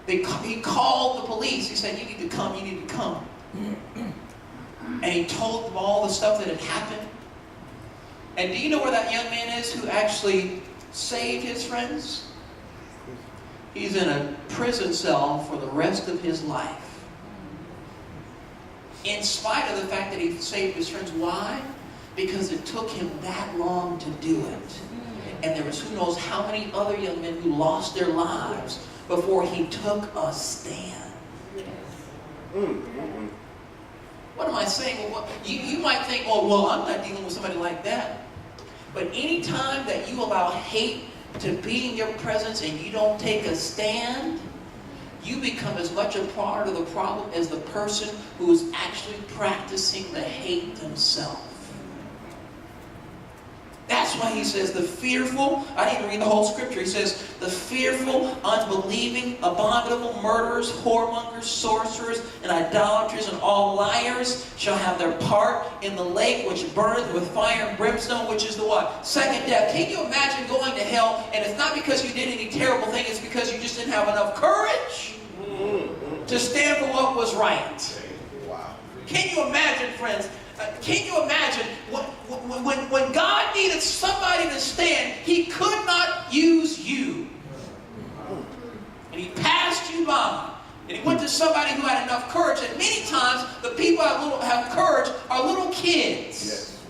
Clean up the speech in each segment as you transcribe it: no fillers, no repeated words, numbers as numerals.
He called the police. He said, you need to come, you need to come. And he told them all the stuff that had happened. And do you know where that young man is who actually saved his friends? He's in a prison cell for the rest of his life. In spite of the fact that he saved his friends. Why? Because it took him that long to do it. And there was who knows how many other young men who lost their lives before he took a stand. What am I saying? Well, you might think, oh, well, I'm not dealing with somebody like that. But any time that you allow hate to be in your presence and you don't take a stand, you become as much a part of the problem as the person who is actually practicing the hate themselves. That's why he says the fearful, I didn't even read the whole scripture, he says the fearful, unbelieving, abominable, murderers, whoremongers, sorcerers, and idolaters, and all liars shall have their part in the lake which burneth with fire and brimstone, which is the what? Second death. Can you imagine going to hell, and it's not because you did any terrible thing, it's because you just didn't have enough courage to stand for what was right. Wow. Can you imagine, friends? Can you imagine when God needed somebody to stand, he could not use you. And he passed you by. And he went to somebody who had enough courage. And many times, the people who have courage are little kids. Yes.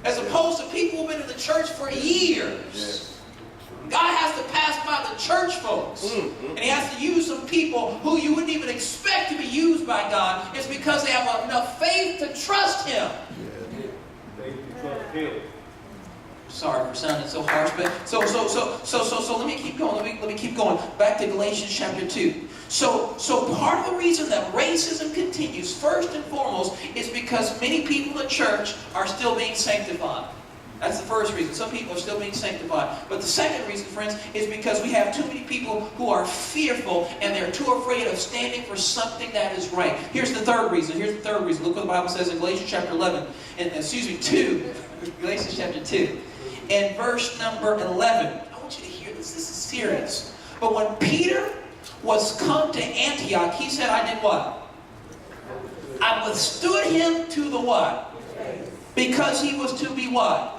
As opposed to people who've been in the church for years. Yes. God has to pass by the church folks. And he has to use some people who you wouldn't even expect to be used by God. It's because they have enough faith to trust him. Sorry for sounding so harsh, but so let me keep going. Let me keep going. Back to Galatians chapter 2. So part of the reason that racism continues, first and foremost, is because many people in the church are still being sanctified. That's the first reason. Some people are still being sanctified. But the second reason, friends, is because we have too many people who are fearful and they're too afraid of standing for something that is right. Here's the third reason. Look what the Bible says in Galatians chapter 2. Galatians chapter 2. And verse number 11. I want you to hear this. This is serious. But when Peter was come to Antioch, he said, I did what? I withstood him to the what? Because he was to be what?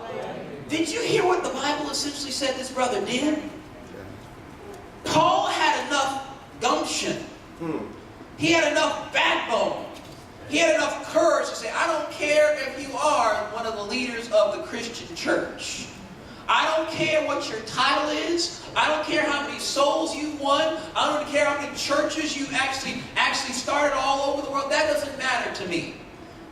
Did you hear what the Bible essentially said this brother did? Paul had enough gumption. He had enough backbone. He had enough courage to say, I don't care if you are one of the leaders of the Christian church. I don't care what your title is. I don't care how many souls you won. I don't care how many churches you actually started all over the world. That doesn't matter to me.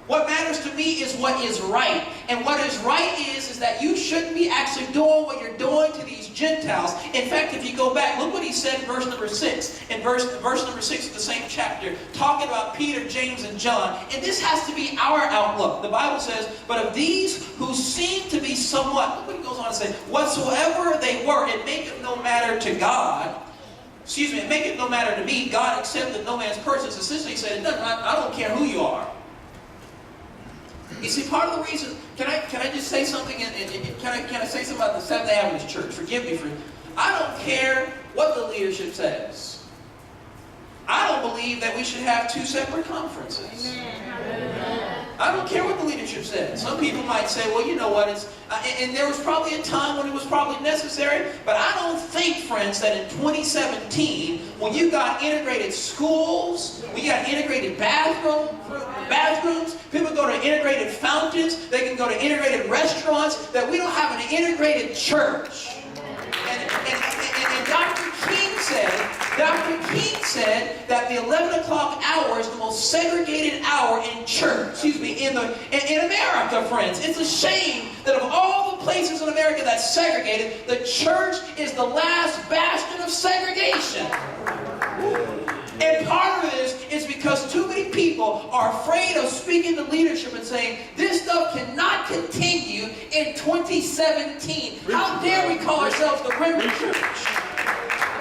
What matters to me is what is right. And what is right is that you shouldn't be actually doing what you're doing to these Gentiles. In fact, if you go back, look what he said in verse number 6. In verse number 6 of the same chapter, talking about Peter, James, and John. And this has to be our outlook. The Bible says, but of these who seem to be somewhat, look what he goes on to say, whatsoever they were, it maketh no matter to God. It maketh no matter to me. God accepted no man's persons. Essentially he said, I don't care who you are. You see, part of the reason, can I just say something, can I say something about the Seventh-day Adventist Church? Forgive me for, I don't care what the leadership says. I don't believe that we should have two separate conferences. Amen. I don't care what the leadership says. Some people might say, well, you know what, and there was probably a time when it was probably necessary, but I don't think, friends, that in 2017, when you got integrated schools, when you got integrated bathrooms, people go to integrated fountains, they can go to integrated restaurants, that we don't have an integrated church. And Dr. King said that the 11 o'clock hour is the most segregated hour in church, in America, friends. It's a shame that of all the places in America that's segregated, the church is the last bastion of segregation. And part of this is because too many people are afraid of speaking to leadership and saying, this stuff cannot continue in 2017. How dare we call ourselves the Remnant Church?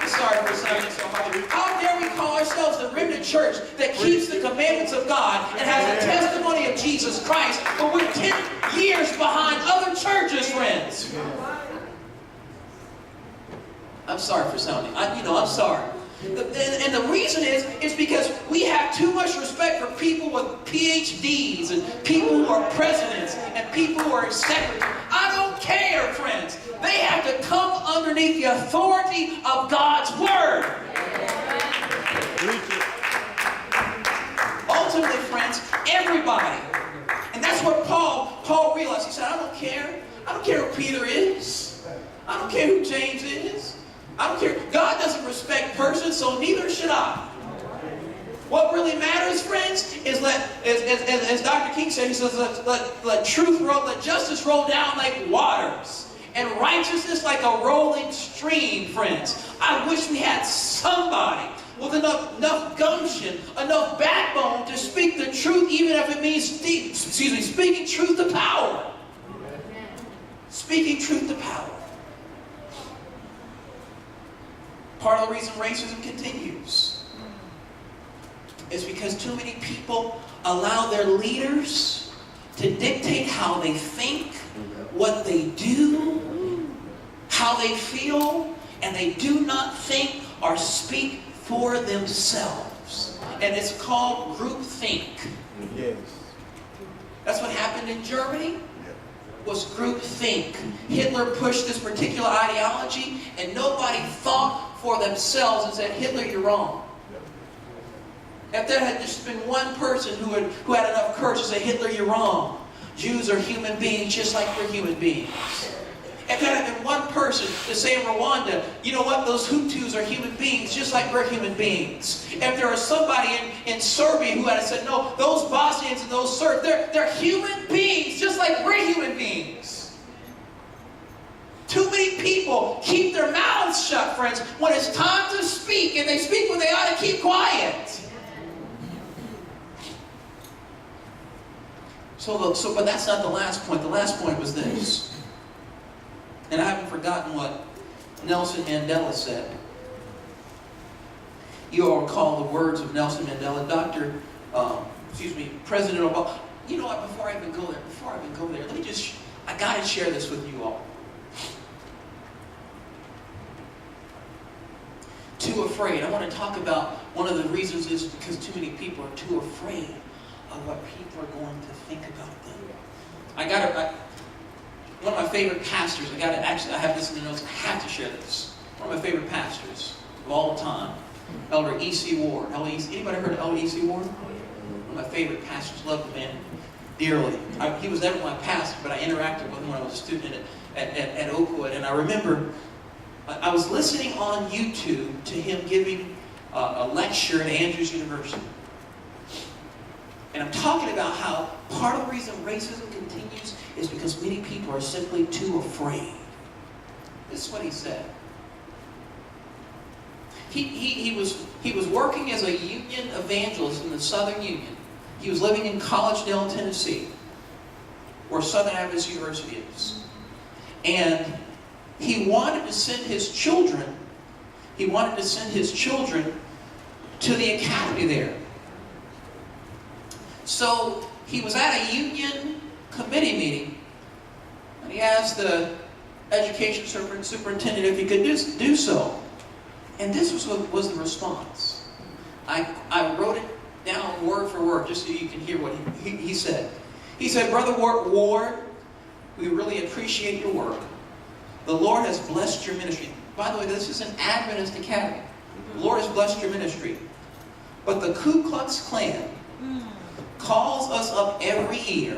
I'm sorry for sounding so hard. How dare we call ourselves the Remnant Church that keeps the commandments of God and has the testimony of Jesus Christ, but we're 10 years behind other churches, friends. I'm sorry for sounding. I'm sorry. And the reason is because we have too much respect for people with PhDs and people who are presidents and people who are secretaries. I don't care, friends. They have to come underneath the authority of God's Word. Ultimately, friends, everybody. And that's what Paul realized. He said, I don't care. I don't care who Peter is. I don't care who James is. I don't care. God doesn't respect persons, so neither should I. What really matters, friends, is as Dr. King said, he says, let truth roll, let justice roll down like waters, and righteousness like a rolling stream, friends. I wish we had somebody with enough gumption, enough backbone to speak the truth, even if it means, speaking truth to power. Speaking truth to power. Part of the reason racism continues is because too many people allow their leaders to dictate how they think, what they do, how they feel, and they do not think or speak for themselves. And it's called groupthink. Yes. That's what happened in Germany. Was groupthink. Hitler pushed this particular ideology, and nobody thought for themselves and said, Hitler, you're wrong. If there had just been one person who had enough courage to say, Hitler, you're wrong. Jews are human beings just like we're human beings. If there had been one person to say in Rwanda, you know what, those Hutus are human beings just like we're human beings. If there was somebody in Serbia who had said, no, those Bosnians and those Serbs, they're human beings just like we're human beings. Too many people keep their mouths shut, friends, when it's time to speak, and they speak when they ought to keep quiet. But that's not the last point. The last point was this. And I haven't forgotten what Nelson Mandela said. You all recall the words of Nelson Mandela, President Obama. You know what, before I even go there, I gotta share this with you all. Too afraid. I want to talk about one of the reasons is because too many people are too afraid of what people are going to think about them. One of my favorite pastors, I have this in the notes, I have to share this. One of my favorite pastors of all time, Elder E.C. Ward. Anybody heard of Elder E.C. Ward? One of my favorite pastors, loved the man dearly. He was never my pastor, but I interacted with him when I was a student at Oakwood, and I remember I was listening on YouTube to him giving a lecture at Andrews University. And I'm talking about how part of the reason racism continues is because many people are simply too afraid. This is what he said. He was working as a union evangelist in the Southern Union. He was living in Collegedale, Tennessee, where Southern Adventist University is. And he wanted to send his children to the academy there. So he was at a union committee meeting, and he asked the education superintendent if he could do so. And this was the response. I wrote it down word for word just so you can hear what he said. He said, Brother Ward, we really appreciate your work. The Lord has blessed your ministry. By the way, this is an Adventist academy. The Lord has blessed your ministry. But the Ku Klux Klan calls us up every year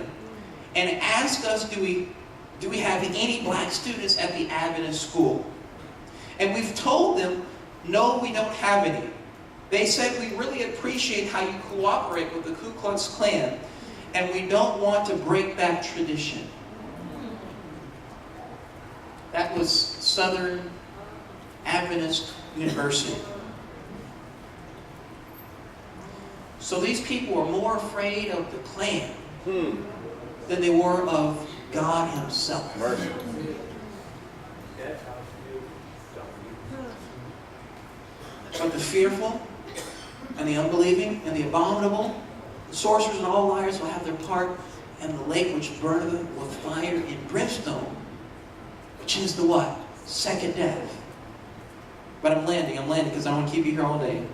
and asks us, do we have any black students at the Adventist school? And we've told them, no, we don't have any. They said, we really appreciate how you cooperate with the Ku Klux Klan, and we don't want to break that tradition. That was Southern Adventist University. So these people were more afraid of the Klan than they were of God Himself. Mercy. But the fearful and the unbelieving and the abominable, the sorcerers and all liars will have their part in the lake which burneth with fire and brimstone, which is the what? Second death. But I'm landing because I don't want to keep you here all day.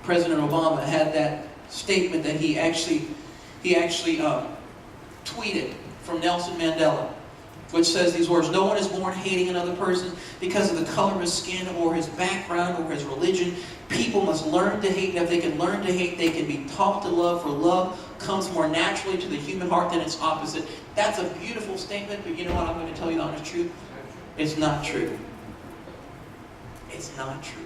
President Obama had that statement that he actually tweeted from Nelson Mandela, which says these words: "No one is born hating another person because of the color of his skin or his background or his religion. People must learn to hate, and if they can learn to hate, they can be taught to love, for love comes more naturally to the human heart than its opposite." That's a beautiful statement, but you know what? I'm going to tell you the honest truth. It's not true. It's not true.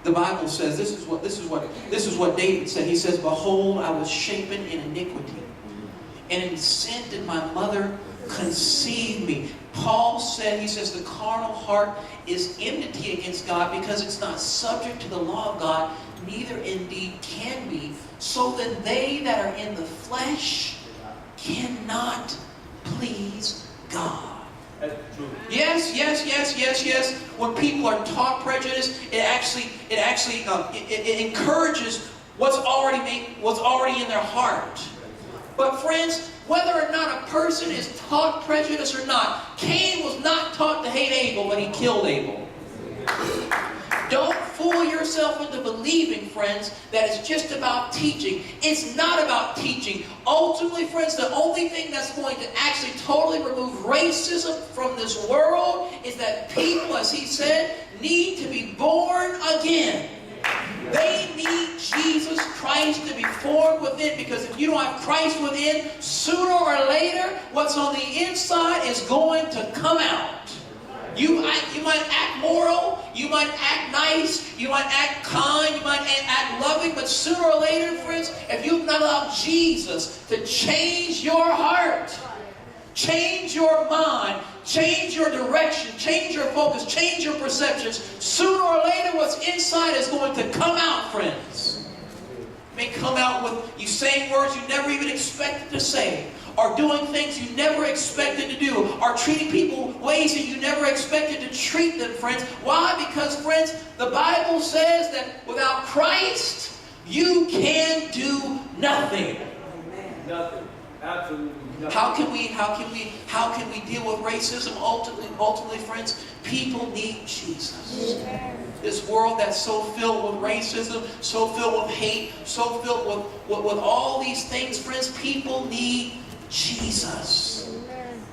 The Bible says, this is what David said. He says, "Behold, I was shapen in iniquity, and in sin did my mother conceive me." Paul said, he says, the carnal heart is enmity against God because it's not subject to the law of God, neither indeed can be. So then they that are in the flesh cannot please God. Yes. When people are taught prejudice, it encourages what's already in their heart. But friends, whether or not a person is taught prejudice or not, Cain was not taught to hate Abel, but he killed Abel. Don't fool yourself into believing, friends, that it's just about teaching. It's not about teaching. Ultimately, friends, the only thing that's going to actually totally remove racism from this world is that people, as he said, need to be born again. They need Jesus Christ to be formed within, because if you don't have Christ within, sooner or later, what's on the inside is going to come out. You might act moral, you might act nice, you might act kind, you might act loving, but sooner or later, friends, if you've not allowed Jesus to change your heart, change your mind, change your direction, change your focus, change your perceptions, sooner or later what's inside is going to come out, friends. It may come out with you saying words you never even expected to say, or doing things you never expected to do, or treating people ways that you never expected to treat them, friends. Why? Because, friends, the Bible says that without Christ, you can do nothing. Nothing. Absolutely nothing. How can we deal with racism? Ultimately, friends, people need Jesus. This world that's so filled with racism, so filled with hate, so filled with all these things, friends, people need Jesus.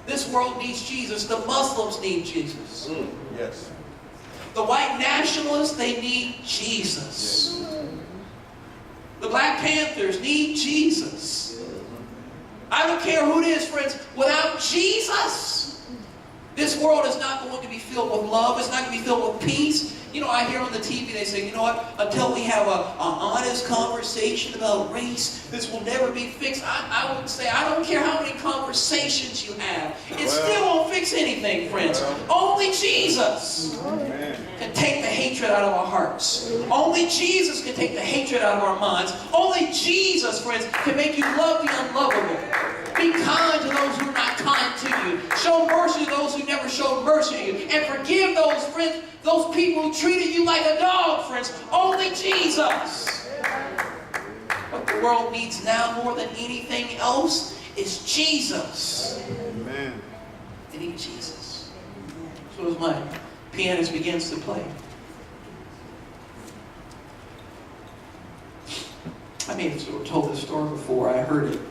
This world needs Jesus. The Muslims need Jesus. Yes. The white nationalists, they need Jesus. Yes. The Black Panthers need Jesus. I don't care who it is, friends. Without Jesus, this world is not going to be filled with love. It's not going to be filled with peace. You know, I hear on the TV, they say, you know what, until we have an honest conversation about race, this will never be fixed. I would say, I don't care how many conversations you have. It still won't fix anything, friends. Only Jesus can take the hatred out of our hearts. Only Jesus can take the hatred out of our minds. Only Jesus, friends, can make you love the unlovable. Be kind to those who are not kind to you. Show mercy to those who never showed mercy to you. And forgive those, friends, those people who treated you like a dog, friends. Only Jesus. What the world needs now more than anything else is Jesus. Amen. They need Jesus. So as my pianist begins to play, I may have sort of told this story before. I heard it.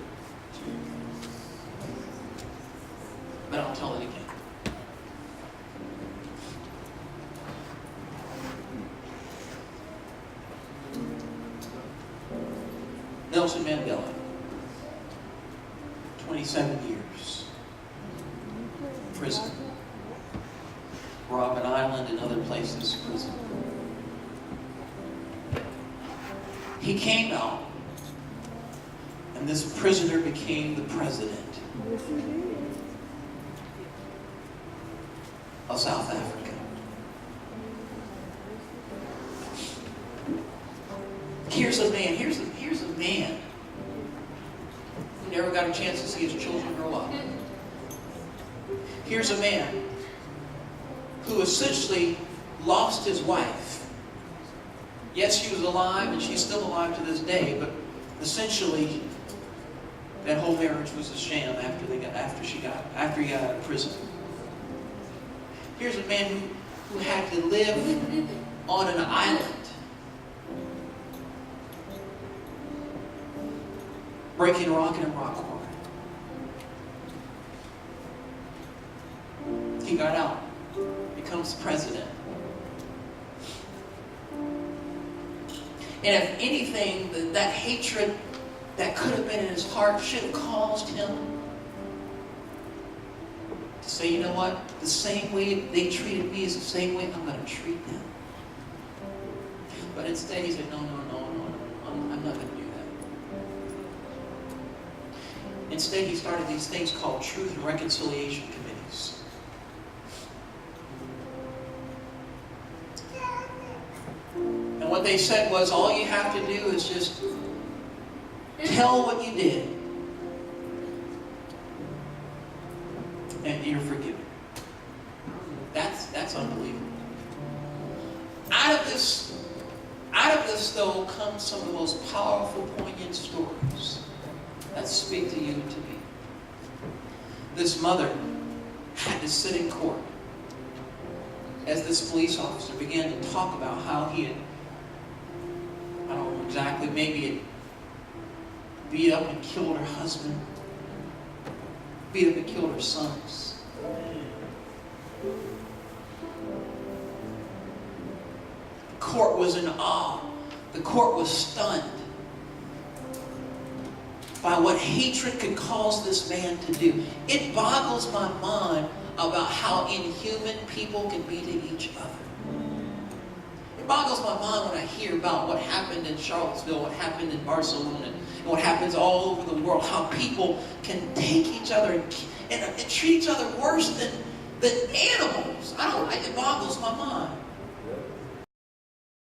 But I'll tell it again. Nelson Mandela, 27 years, prison. Robben Island and other places, prison. He came out, and this prisoner became the president of South Africa. Here's a man who never got a chance to see his children grow up. Here's a man who essentially lost his wife. Yes, she was alive, and she's still alive to this day, but essentially that whole marriage was a sham after he got out of prison. Here's a man who had to live on an island, breaking rock in a rock quarry. He got out, becomes president. And if anything, that hatred that could have been in his heart should have caused him to say, you know what? The same way they treated me is the same way I'm going to treat them. But instead he said, no, I'm not going to do that. Instead he started these things called Truth and Reconciliation Committees. And what they said was, all you have to do is just tell what you did, and you're forgiven. That's unbelievable. Out of this though comes some of the most powerful, poignant stories that speak to you and to me. This mother had to sit in court as this police officer began to talk about how he had, I don't know exactly, maybe had beat up and killed her husband, beat up and killed her sons. The court was in awe. The court was stunned by what hatred could cause this man to do. It boggles my mind about how inhuman people can be to each other. It boggles my mind when I hear about what happened in Charlottesville, what happened in Barcelona, and what happens all over the world, how people can take each other and treat each other worse than animals. It boggles my mind.